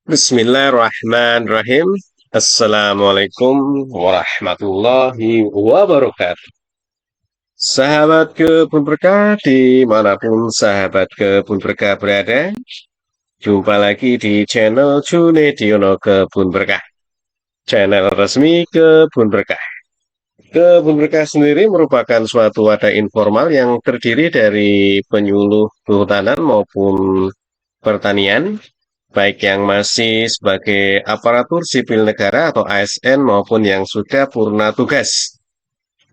Bismillahirrahmanirrahim. Assalamualaikum warahmatullahi wabarakatuh. Sahabat Kebun Berkah dimanapun sahabat Kebun Berkah berada, jumpa lagi di channel Junediono Kebun Berkah, channel resmi Kebun Berkah. Kebun Berkah sendiri merupakan suatu wadah informal yang terdiri dari penyuluh kehutanan maupun pertanian, baik yang masih sebagai aparatur sipil negara atau ASN maupun yang sudah purna tugas.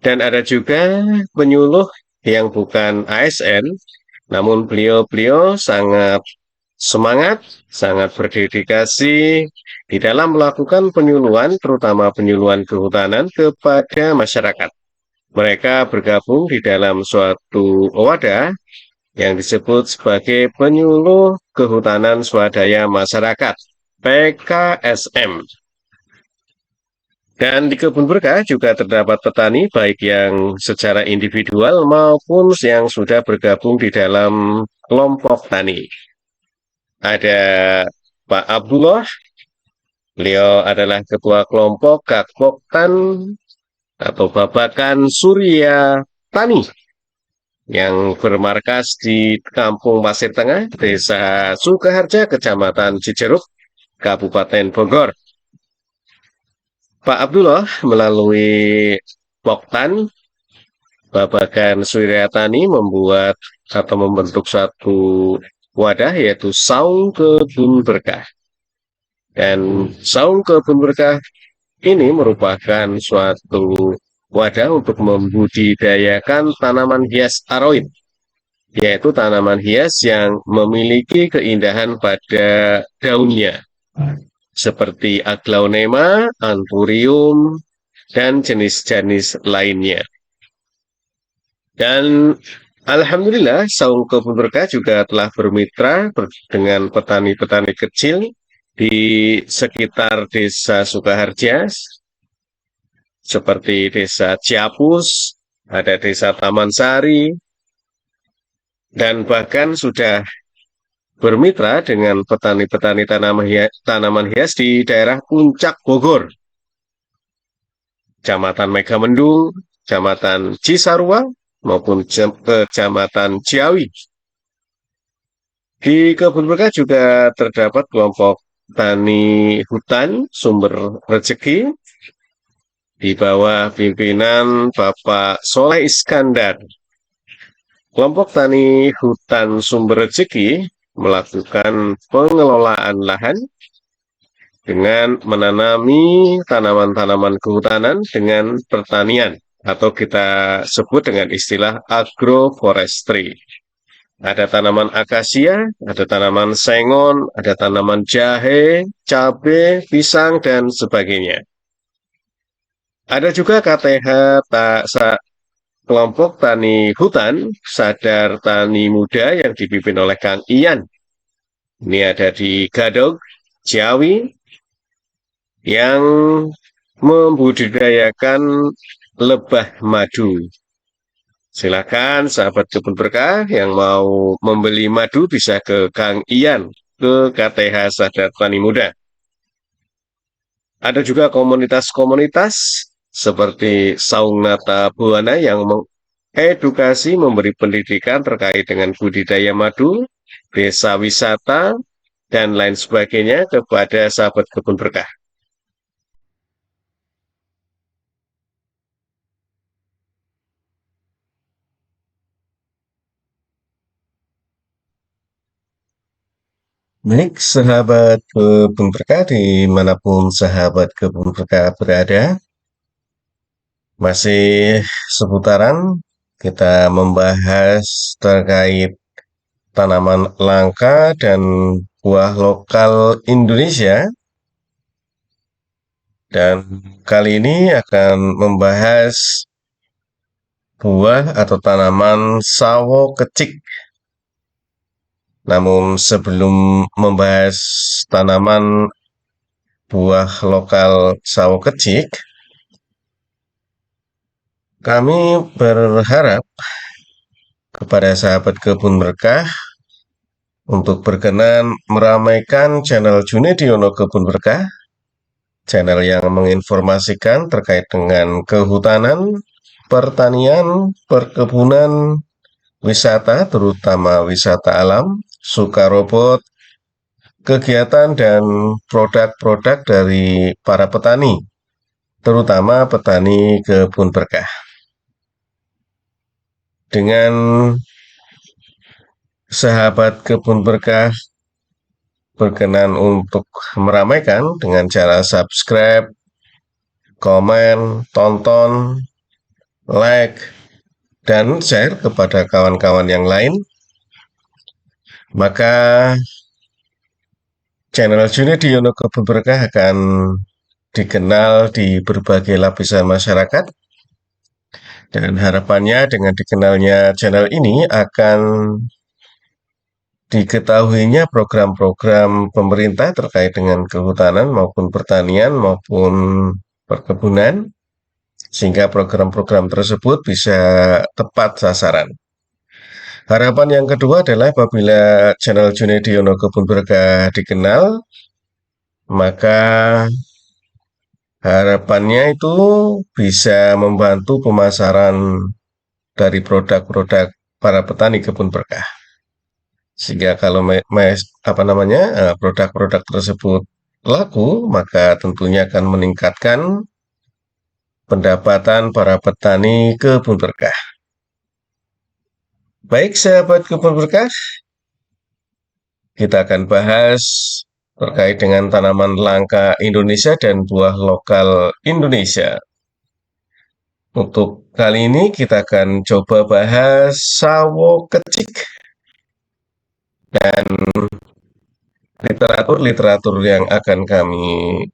Dan ada juga penyuluh yang bukan ASN, namun beliau-beliau sangat semangat, sangat berdedikasi di dalam melakukan penyuluhan, terutama penyuluhan kehutanan kepada masyarakat. Mereka bergabung di dalam suatu wadah yang disebut sebagai penyuluh kehutanan swadaya masyarakat PKSM. Dan di Kebun Berkah juga terdapat petani baik yang secara individual maupun yang sudah bergabung di dalam kelompok tani. Ada Pak Abdullah, beliau adalah ketua kelompok Kakpoktan atau Babakan Surya Tani yang bermarkas di Kampung Pasir Tengah, Desa Sukaharja, Kecamatan Cijeruk, Kabupaten Bogor. Pak Abdullah melalui Poktan Babakan Suryatani membuat atau membentuk satu wadah yaitu Saung Kebun Berkah. Dan Saung Kebun Berkah ini merupakan suatu wadah untuk membudidayakan tanaman hias aroid, yaitu tanaman hias yang memiliki keindahan pada daunnya, seperti aglaonema, anthurium, dan jenis-jenis lainnya. Dan alhamdulillah, Saung Kebun Berkah juga telah bermitra dengan petani-petani kecil di sekitar Desa Sukaharja, seperti Desa Ciapus, ada Desa Taman Sari, dan bahkan sudah bermitra dengan petani-petani tanaman hias di daerah Puncak Bogor, Kecamatan Megamendung, Kecamatan Cisarua, maupun Kecamatan Ciawi. Di Kebun Berkah juga terdapat kelompok tani hutan sumber rezeki di bawah pimpinan Bapak Soleh Iskandar. Kelompok tani hutan sumber rezeki melakukan pengelolaan lahan dengan menanami tanaman-tanaman kehutanan dengan pertanian atau kita sebut dengan istilah agroforestry. Ada tanaman akasia, ada tanaman sengon, ada tanaman jahe, cabai, pisang, dan sebagainya. Ada juga KTH kelompok tani hutan sadar tani muda yang dipimpin oleh Kang Ian. Ini ada di Gadog, Ciawi, yang membudidayakan lebah madu. Silakan sahabat Kebun Berkah yang mau membeli madu bisa ke Kang Ian, ke KTH Sadar Tani Muda. Ada juga komunitas-komunitas seperti Saung Nata Buana yang mengedukasi, memberi pendidikan terkait dengan budidaya madu, desa wisata, dan lain sebagainya kepada sahabat Kebun Berkah. Baik, sahabat Kebun Berkah dimanapun sahabat Kebun Berkah berada, masih seputaran kita membahas terkait tanaman langka dan buah lokal Indonesia. Dan kali ini akan membahas buah atau tanaman sawo kecik. Namun sebelum membahas tanaman buah lokal sawo kecik, kami berharap kepada sahabat Kebun Berkah untuk berkenan meramaikan channel Junediono Kebun Berkah, channel yang menginformasikan terkait dengan kehutanan, pertanian, perkebunan, wisata, terutama wisata alam, suka robot, kegiatan dan produk-produk dari para petani, terutama petani kebun berkah. Dengan sahabat kebun berkah berkenan untuk meramaikan dengan cara subscribe, komen, tonton, like, dan share kepada kawan-kawan yang lain, maka channel Junediono Kebun Berkah akan dikenal di berbagai lapisan masyarakat, dan harapannya dengan dikenalnya channel ini akan diketahuinya program-program pemerintah terkait dengan kehutanan maupun pertanian maupun perkebunan, sehingga program-program tersebut bisa tepat sasaran. Harapan yang kedua adalah apabila channel Junediono Kebun Berkah dikenal, maka harapannya itu bisa membantu pemasaran dari produk-produk para petani kebun berkah. Sehingga kalau produk-produk tersebut laku, maka tentunya akan meningkatkan pendapatan para petani kebun berkah. Baik sahabat kebun berkah, kita akan bahas terkait dengan tanaman langka Indonesia dan buah lokal Indonesia. Untuk kali ini kita akan coba bahas sawo kecik dan literatur yang akan kami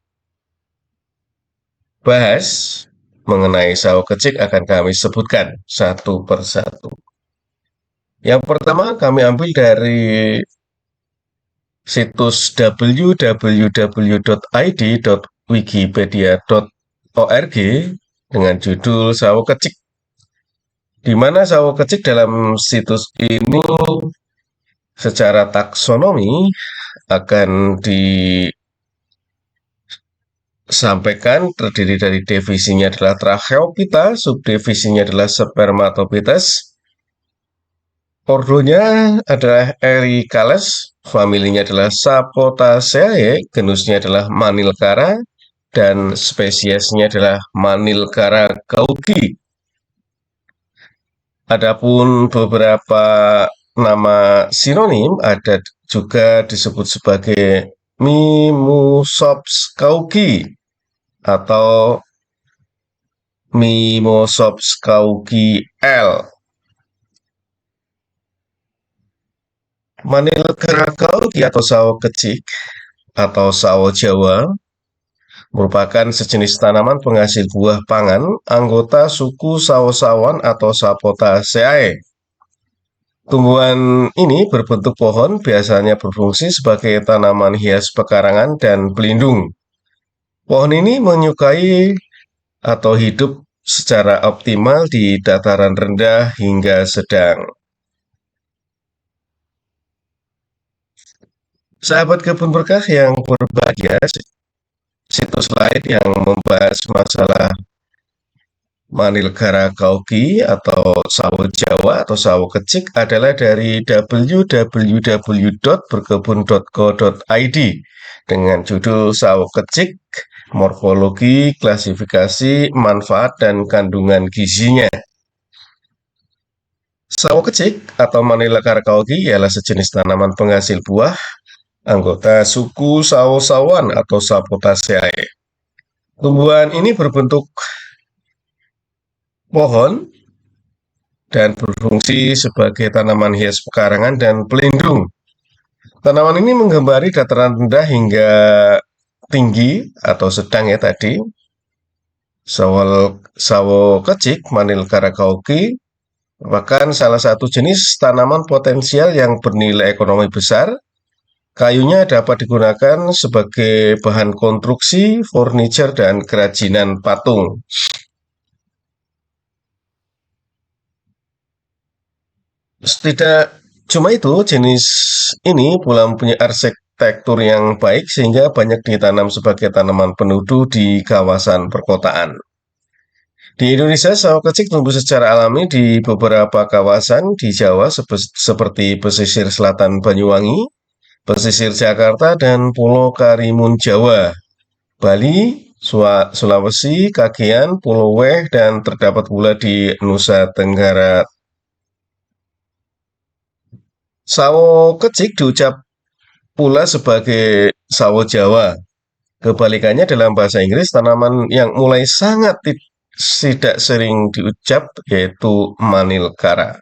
bahas mengenai sawo kecik akan kami sebutkan satu persatu. Yang pertama kami ambil dari situs www.id.wikipedia.org dengan judul sawo kecik, di mana sawo kecik dalam situs ini secara taksonomi akan disampaikan terdiri dari definisinya adalah Tracheophyta, subdivisinya adalah Spermatophytes, ordonya adalah Ericales, familinya adalah Sapotaceae, genusnya adalah Manilkara, dan spesiesnya adalah Manilkara gauki. Adapun beberapa nama sinonim ada juga disebut sebagai Mimosops gauki atau Mimosops gauki L. Manilkara gauki atau sawo kecik atau sawo Jawa merupakan sejenis tanaman penghasil buah pangan anggota suku sawo-sawan atau Sapotaceae. Tumbuhan ini berbentuk pohon, biasanya berfungsi sebagai tanaman hias pekarangan dan pelindung. Pohon ini menyukai atau hidup secara optimal di dataran rendah hingga sedang. Sahabat kebun berkah yang berbahagia, situs lain yang membahas masalah Manilkara gauki atau sawo Jawa atau sawo kecik adalah dari www.berkebun.co.id dengan judul sawo kecik, morfologi, klasifikasi, manfaat, dan kandungan gizinya. Sawo kecik atau Manilkara gauki ialah sejenis tanaman penghasil buah anggota suku sawo-sawan atau Sapotaceae. Tumbuhan ini berbentuk pohon dan berfungsi sebagai tanaman hias pekarangan dan pelindung. Tanaman ini menggembari dataran rendah hingga tinggi atau sedang ya tadi. Sawo kecik Manilkara gauki merupakan salah satu jenis tanaman potensial yang bernilai ekonomi besar. Kayunya dapat digunakan sebagai bahan konstruksi, furniture, dan kerajinan patung. Cuma itu jenis ini pula mempunyai arsitektur yang baik sehingga banyak ditanam sebagai tanaman penuduh di kawasan perkotaan. Di Indonesia, sawo kecik tumbuh secara alami di beberapa kawasan di Jawa seperti pesisir selatan Banyuwangi, pesisir Jakarta, dan Pulau Karimun Jawa, Bali, Sulawesi, Kagean, Pulau Weh, dan terdapat pula di Nusa Tenggara. Sawo kecik diucap pula sebagai sawo Jawa. Kebalikannya dalam bahasa Inggris, tanaman yang mulai sangat tidak sering diucap yaitu manilkara.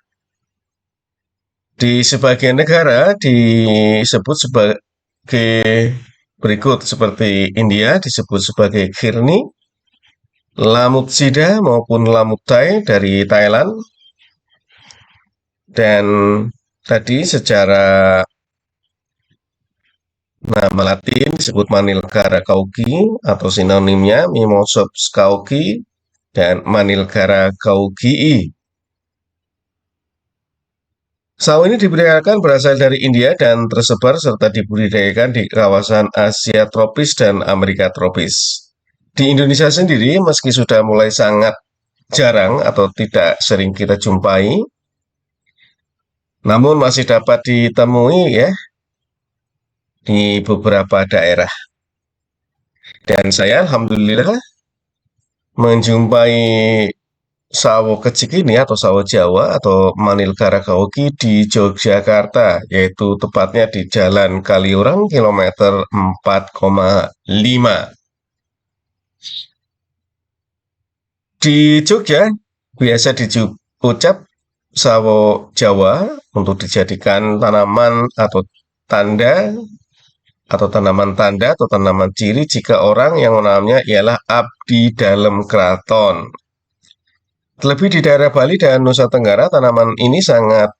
Di sebagian negara disebut sebagai berikut seperti India disebut sebagai khirni, lamutsida maupun lamuktai dari Thailand, dan tadi secara nama Latin disebut Manilgara cauchi atau sinonimnya Mimosops cauchi dan Manilgara cauchii. Sawo ini diperkirakan berasal dari India dan tersebar serta dibudidayakan di kawasan Asia tropis dan Amerika tropis. Di Indonesia sendiri, meski sudah mulai sangat jarang atau tidak sering kita jumpai, namun masih dapat ditemui ya di beberapa daerah. Dan saya alhamdulillah menjumpai sawo kecik ini atau sawo Jawa atau Manilgara cauchi di Yogyakarta, yaitu tepatnya di Jalan Kaliurang kilometer 4,5. Di Jogja biasa diucap sawo Jawa untuk dijadikan tanaman tanaman tanda atau tanaman ciri jika orang yang menanamnya ialah abdi dalam keraton. Terlebih di daerah Bali dan Nusa Tenggara, tanaman ini sangat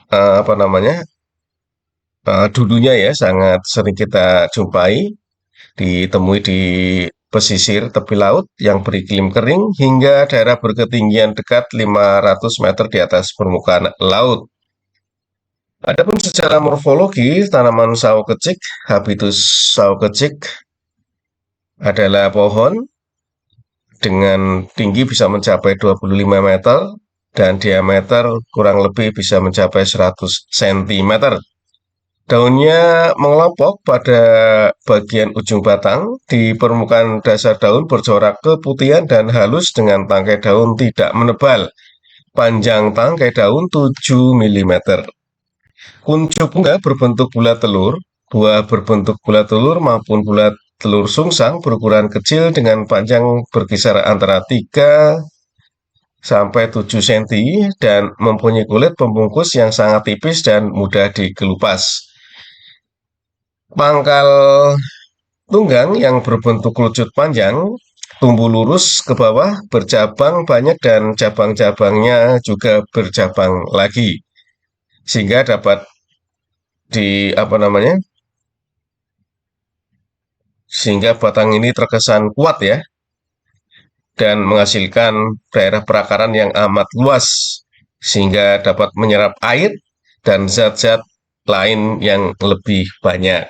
apa namanya dulunya ya sangat sering kita jumpai, ditemui di pesisir tepi laut yang beriklim kering hingga daerah berketinggian dekat 500 meter di atas permukaan laut. Adapun secara morfologi, tanaman sawo kecik, habitus sawo kecik adalah pohon dengan tinggi bisa mencapai 25 meter dan diameter kurang lebih bisa mencapai 100 cm. Daunnya mengelompok pada bagian ujung batang, di permukaan dasar daun bercorak keputihan dan halus dengan tangkai daun tidak menebal. Panjang tangkai daun 7 mm. Kuncup bunga berbentuk bulat telur, buah berbentuk bulat telur maupun bulat telur sungsang berukuran kecil dengan panjang berkisar antara 3 sampai 7 cm dan mempunyai kulit pembungkus yang sangat tipis dan mudah dikelupas. Pangkal tunggang yang berbentuk kerucut panjang, tumbuh lurus ke bawah, bercabang banyak dan cabang-cabangnya juga bercabang lagi. Sehingga dapat apa namanya? Sehingga batang ini terkesan kuat ya dan menghasilkan daerah perakaran yang amat luas sehingga dapat menyerap air dan zat-zat lain yang lebih banyak.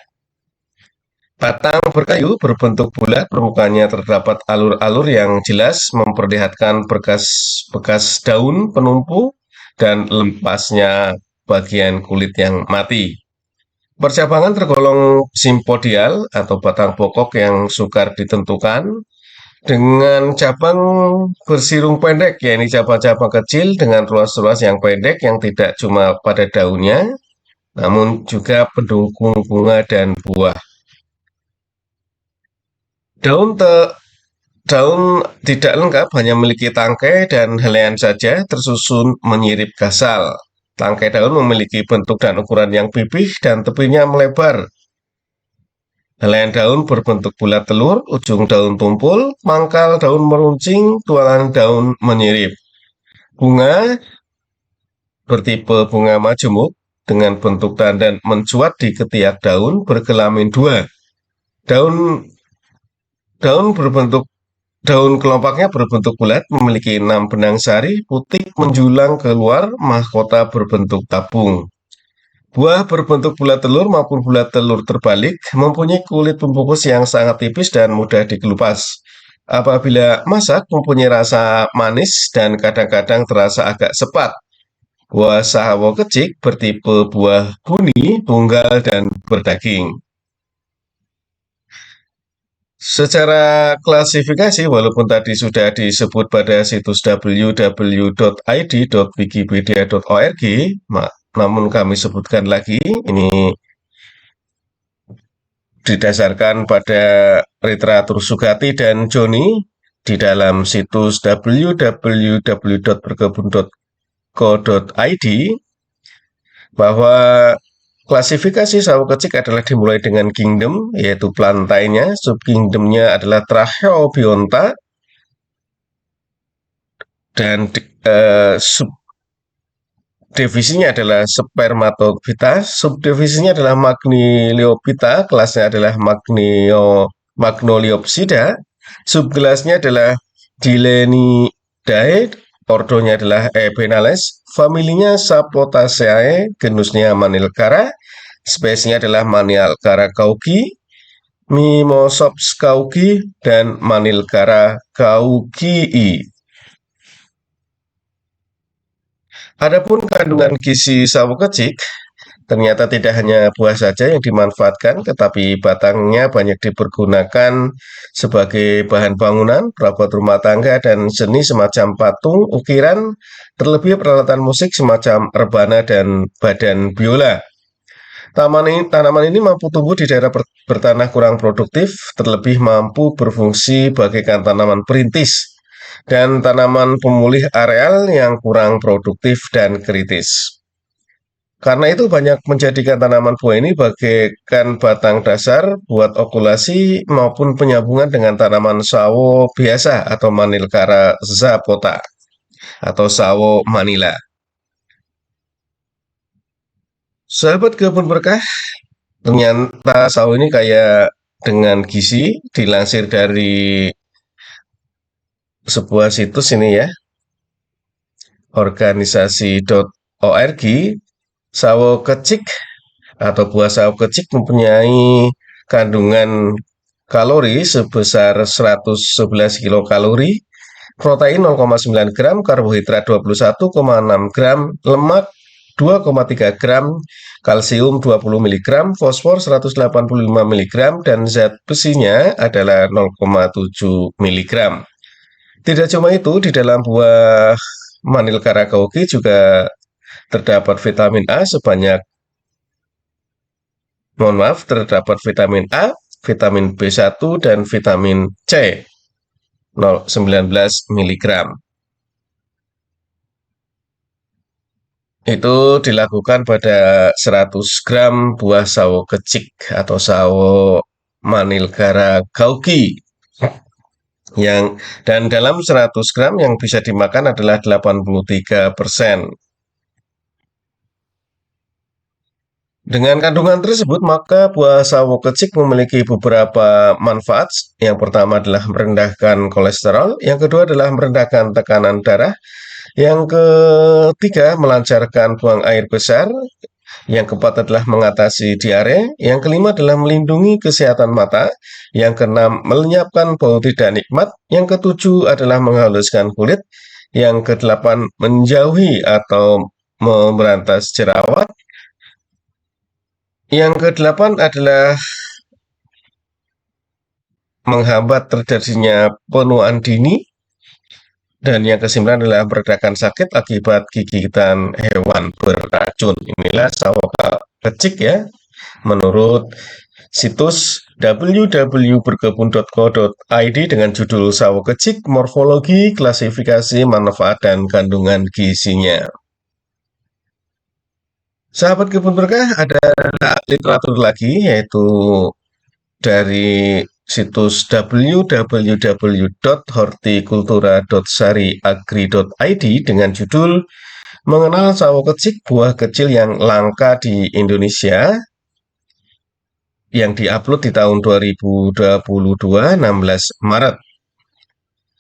Batang berkayu berbentuk bulat, permukaannya terdapat alur-alur yang jelas memperlihatkan bekas daun penumpu dan lempasnya bagian kulit yang mati. Percabangan tergolong simpodial atau batang pokok yang sukar ditentukan dengan cabang bersirung pendek, yakni cabang-cabang kecil dengan ruas-ruas yang pendek yang tidak cuma pada daunnya, namun juga pendukung bunga dan buah. Daun te Daun tidak lengkap, hanya memiliki tangkai dan helaian saja, tersusun menyirip gasal. Tangkai daun memiliki bentuk dan ukuran yang pipih dan tepinya melebar. Helaian daun berbentuk bulat telur, ujung daun tumpul, mangkal daun meruncing, tualan daun menyirip. Bunga bertipe bunga majemuk dengan bentuk dandan mencuat di ketiak daun berkelamin dua. Daun berbentuk Daun kelompaknya berbentuk bulat, memiliki 6 benang sari, putih menjulang keluar, mahkota berbentuk tabung. Buah berbentuk bulat telur maupun bulat telur terbalik, mempunyai kulit pembungkus yang sangat tipis dan mudah dikelupas. Apabila masak, mempunyai rasa manis dan kadang-kadang terasa agak sepat. Buah sawo kecik bertipe buah buni, tunggal, dan berdaging. Secara klasifikasi, walaupun tadi sudah disebut pada situs www.id.wikipedia.org, namun kami sebutkan lagi, ini didasarkan pada literatur Sugati dan Joni di dalam situs www.berkebun.co.id, bahwa klasifikasi sawo kecik adalah dimulai dengan kingdom, yaitu plantainya, subkingdomnya adalah Tracheobionta, dan subdivisinya adalah Spermatophyta, subdivisinya adalah Magnoliophyta, kelasnya adalah Magnoliopsida, subkelasnya adalah Dilenidae, ordonya adalah Ebenales, familinya Sapotaceae, genusnya Manilkara, spesiesnya adalah Manilkara gauki, Mimosops gauki, dan Manilkara gaukii. Adapun kandungan gizi sawo kecik, ternyata tidak hanya buah saja yang dimanfaatkan, tetapi batangnya banyak dipergunakan sebagai bahan bangunan, perabot rumah tangga, dan seni semacam patung, ukiran, terlebih peralatan musik semacam rebana dan badan biola. Tanaman ini mampu tumbuh di daerah bertanah kurang produktif, terlebih mampu berfungsi bagaikan tanaman perintis dan tanaman pemulih areal yang kurang produktif dan kritis. Karena itu banyak menjadikan tanaman buah ini bagaikan batang dasar buat okulasi maupun penyambungan dengan tanaman sawo biasa atau Manilkara zapota atau sawo Manila. Sahabat kebun berkah, ternyata sawo ini kaya dengan gizi, dilansir dari sebuah situs ini ya, organisasi.org. Sawo kecik atau buah sawo kecik mempunyai kandungan kalori sebesar 111 kilokalori, protein 0,9 gram, karbohidrat 21,6 gram, lemak 2,3 gram, kalsium 20 mg, fosfor 185 mg, dan zat besinya adalah 0,7 mg. Tidak cuma itu, di dalam buah Manilkara gauki juga terdapat vitamin A sebanyak, terdapat vitamin A, vitamin B1, dan vitamin C 0,19 mg. Itu dilakukan pada 100 gram buah sawo kecik atau sawo Manilkara gauki. Dan dalam 100 gram yang bisa dimakan adalah 83%. Dengan kandungan tersebut, maka buah sawo kecik memiliki beberapa manfaat. Yang pertama adalah merendahkan kolesterol, yang kedua adalah merendahkan tekanan darah, yang ketiga melancarkan buang air besar, yang keempat adalah mengatasi diare, yang kelima adalah melindungi kesehatan mata, yang keenam melenyapkan bau tidak nikmat, yang ketujuh adalah menghaluskan kulit, yang kedelapan menjauhi atau memberantas jerawat, yang kedelapan adalah menghambat terjadinya penuaan dini, dan yang kesembilan adalah meredakan sakit akibat gigitan hewan beracun. Inilah sawo kecik ya, menurut situs www.berkebun.co.id dengan judul sawo kecik, morfologi, klasifikasi, manfaat, dan kandungan gizinya. Sahabat kebun berkah, ada literatur lagi, yaitu dari situs www.hortikultura.sariagri.id dengan judul Mengenal Sawo Kecik, Buah Kecil yang Langka di Indonesia, yang diupload di tahun 2022, 16 Maret.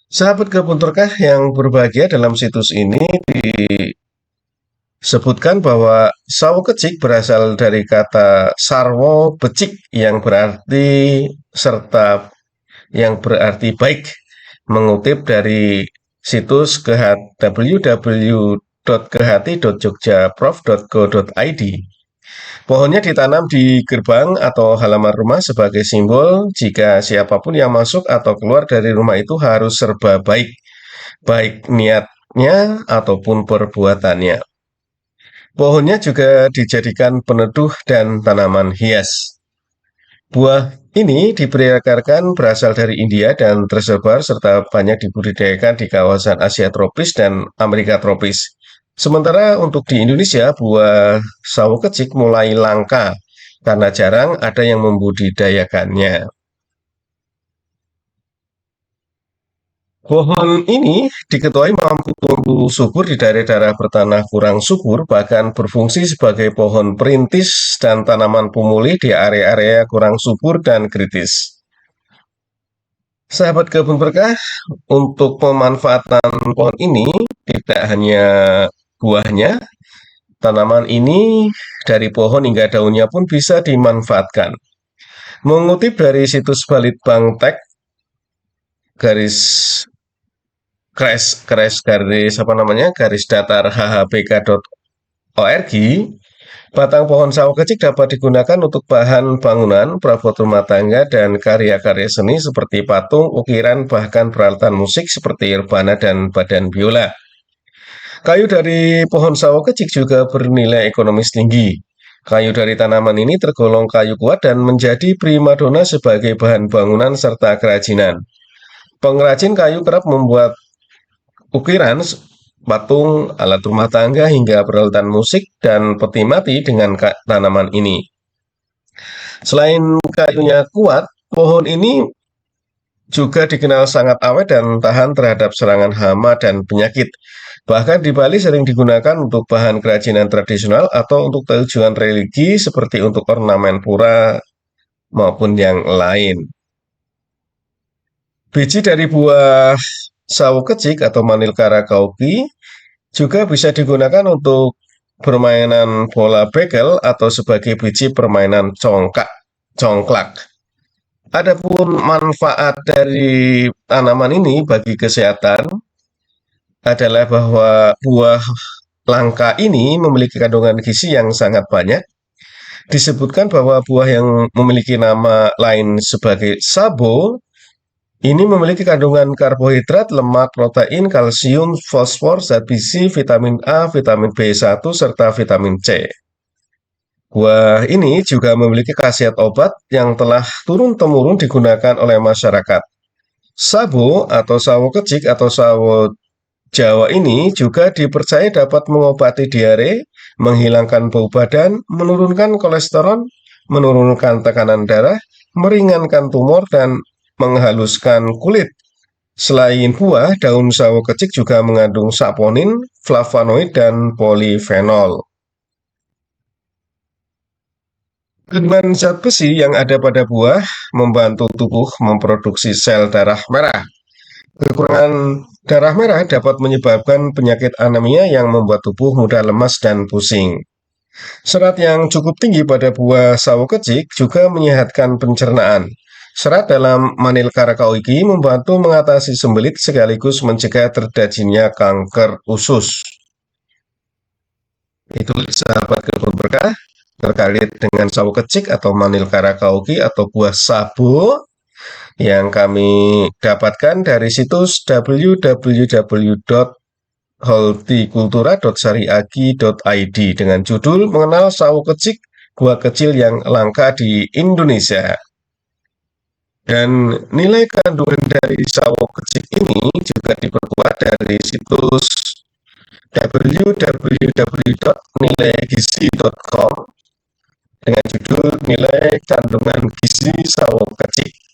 Sahabat kebun terkah yang berbahagia, dalam situs ini disebutkan bahwa sawo kecik berasal dari kata sarwo becik yang berarti serta yang berarti baik, mengutip dari situs www.kehati.jogjaprof.go.id. Pohonnya ditanam di gerbang atau halaman rumah sebagai simbol jika siapapun yang masuk atau keluar dari rumah itu harus serba baik, baik niatnya ataupun perbuatannya. Pohonnya juga dijadikan peneduh dan tanaman hias. Buah ini diperkirakan berasal dari India dan tersebar serta banyak dibudidayakan di kawasan Asia tropis dan Amerika tropis. Sementara untuk di Indonesia, buah sawo kecik mulai langka karena jarang ada yang membudidayakannya. Pohon ini diketahui mampu tumbuh subur di daerah-daerah bertanah kurang subur, bahkan berfungsi sebagai pohon perintis dan tanaman pemulih di area-area kurang subur dan kritis. Sahabat kebun berkah, untuk pemanfaatan pohon ini tidak hanya buahnya, tanaman ini dari pohon hingga daunnya pun bisa dimanfaatkan. Mengutip dari situs Balitbangtek garis crash garis apa namanya garis datar hhbk.org, batang pohon sawo kecik dapat digunakan untuk bahan bangunan, perabot rumah tangga, dan karya-karya seni seperti patung, ukiran, bahkan peralatan musik seperti rebana dan badan biola. Kayu dari pohon sawo kecik juga bernilai ekonomis tinggi. Kayu dari tanaman ini tergolong kayu kuat dan menjadi primadona sebagai bahan bangunan serta kerajinan. Pengrajin kayu kerap membuat ukiran, patung, alat rumah tangga, hingga peralatan musik dan peti mati dengan tanaman ini. Selain kayunya kuat, pohon ini juga dikenal sangat awet dan tahan terhadap serangan hama dan penyakit. Bahkan di Bali sering digunakan untuk bahan kerajinan tradisional atau untuk tujuan religi seperti untuk ornamen pura maupun yang lain. Biji dari buah sawo kecik atau Manilkara kauki juga bisa digunakan untuk permainan bola bekel atau sebagai biji permainan congklak. Adapun manfaat dari tanaman ini bagi kesehatan adalah bahwa buah langka ini memiliki kandungan gizi yang sangat banyak. Disebutkan bahwa buah yang memiliki nama lain sebagai sabo ini memiliki kandungan karbohidrat, lemak, protein, kalsium, fosfor, zat besi, vitamin A, vitamin B1, serta vitamin C. Buah ini juga memiliki khasiat obat yang telah turun-temurun digunakan oleh masyarakat. Sabo atau sawo kecik atau sawo Jawa ini juga dipercaya dapat mengobati diare, menghilangkan bau badan, menurunkan kolesterol, menurunkan tekanan darah, meringankan tumor, dan menghaluskan kulit. Selain buah, daun sawo kecik juga mengandung saponin, flavonoid, dan polifenol. Kandungan zat besi yang ada pada buah membantu tubuh memproduksi sel darah merah. Kekurangan darah merah dapat menyebabkan penyakit anemia yang membuat tubuh mudah lemas dan pusing. Serat yang cukup tinggi pada buah sawo kecik juga menyehatkan pencernaan. Serat dalam Manilkara kauki membantu mengatasi sembelit sekaligus mencegah terjadinya kanker usus. Itu sahabat kebun berkah terkait dengan sawo kecik atau Manilkara kauki atau buah sabu yang kami dapatkan dari situs www.holtikultura.syariaki.id dengan judul Mengenal Sawo Kecik, Buah Kecil yang Langka di Indonesia. Dan nilai kandungan dari sawo kecik ini juga diperkuat dari situs www.nilaigizi.com dengan judul Nilai Kandungan Gizi Sawo Kecik.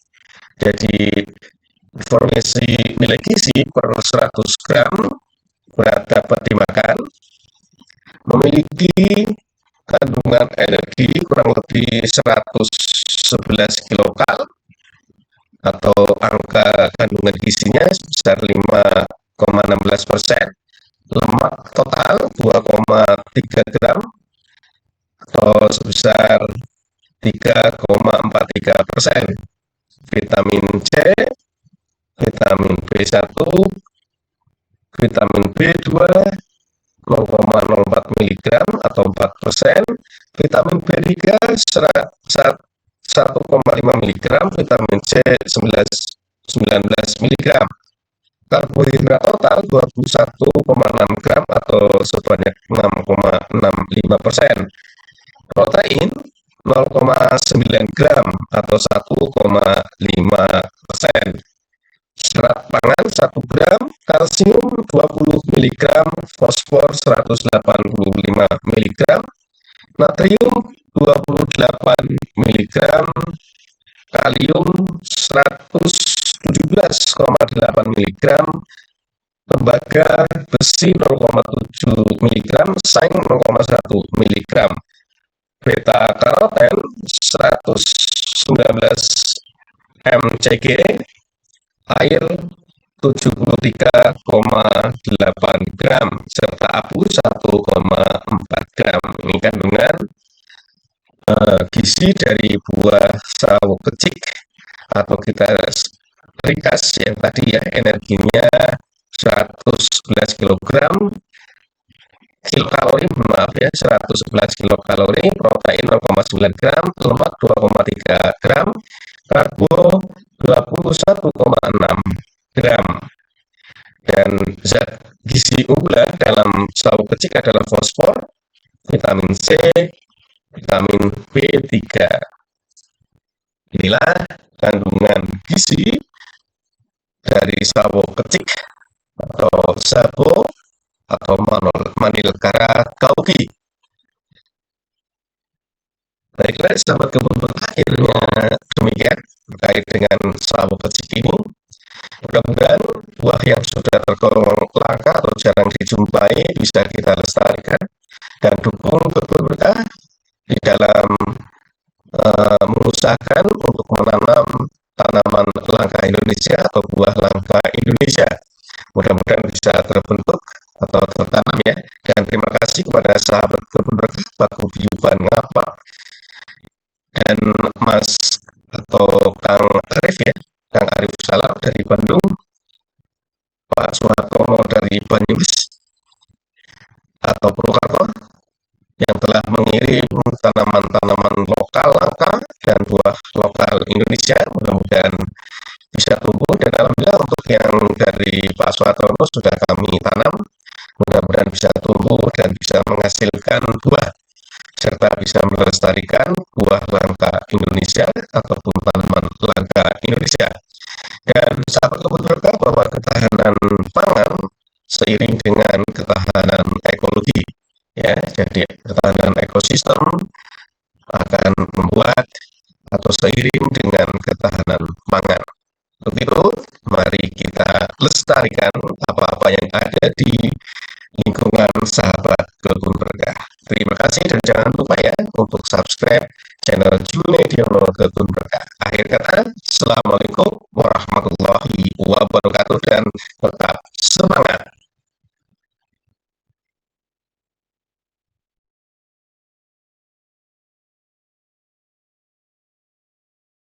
Jadi informasi nilai gizi per 100 gram berat dapat dimakan memiliki kandungan energi kurang lebih 111 kilokal atau angka kandungan gizinya sebesar 5,16%, lemak total 2,3 gram atau sebesar 3,43%, vitamin C, vitamin B1, vitamin B2 0,04 mg atau 4%, vitamin B3 1,5 mg, vitamin C 19 mg, karbohidrat total 21,6 gram atau sebanyak 6,65%, protein 0,9 gram atau 1,5%, serat pangan 1 gram, kalsium 20 mg, fosfor 185 mg, natrium 28 mg, kalium 117,8 mg, tembaga besi 0,7 mg, zinc 0,1 mg, beta karoten 119 mcg, air 73,8 gram, serta abu 1,4 gram. Ini kandungan gizi dari buah sawo kecik atau kita ringkas yang tadi ya, energinya 111 kilokalori, maaf ya, 111 kilokalori, protein 0,9 gram, lemak 2,3 gram, karbo 21,6 gram. Dan zat gizi unggulan dalam sawo kecik adalah fosfor, vitamin C, vitamin B3. Inilah kandungan gizi dari sawo kecik atau sabo atau Manilkara kauki. Baiklah sahabat kebun berkah, akhirnya demikian terkait dengan sawo kecik ini. Mudah-mudahan buah yang sudah tergolong langka atau jarang dijumpai bisa kita lestarikan dan dukung kebun berkah di dalam mengusahakan untuk menanam tanaman langka Indonesia atau buah langka Indonesia. Mudah-mudahan bisa terbentuk atau tertanam ya. Dan terima kasih kepada sahabat kebun berkah Pak Guyuban Ngapa dan Mas atau Kang Arif ya, Kang Arif Salam dari Bandung, Pak Suhartono dari Banyumas atau Purwokerto yang telah mengirim tanaman-tanaman lokal langka dan buah lokal Indonesia. Mudah-mudahan bisa tumbuh, dan alhamdulillah untuk yang dari Pak Suhartono sudah kami tanam. Mudah-mudahan bisa tumbuh dan bisa menghasilkan buah serta bisa melestarikan buah langka Indonesia ataupun tanaman langka Indonesia. Dan sahabat kebun berkah, bahwa ketahanan pangan seiring dengan ketahanan ekologi ya, jadi ketahanan ekosistem akan membuat atau seiring dengan ketahanan pangan. Untuk itu, mari kita lestarikan apa-apa yang ada di lingkungan sahabat kebun berkah. Terima kasih dan jangan lupa ya untuk subscribe channel Junediono Kebun Berkah. Akhir kata, Assalamualaikum warahmatullahi wabarakatuh dan tetap semangat.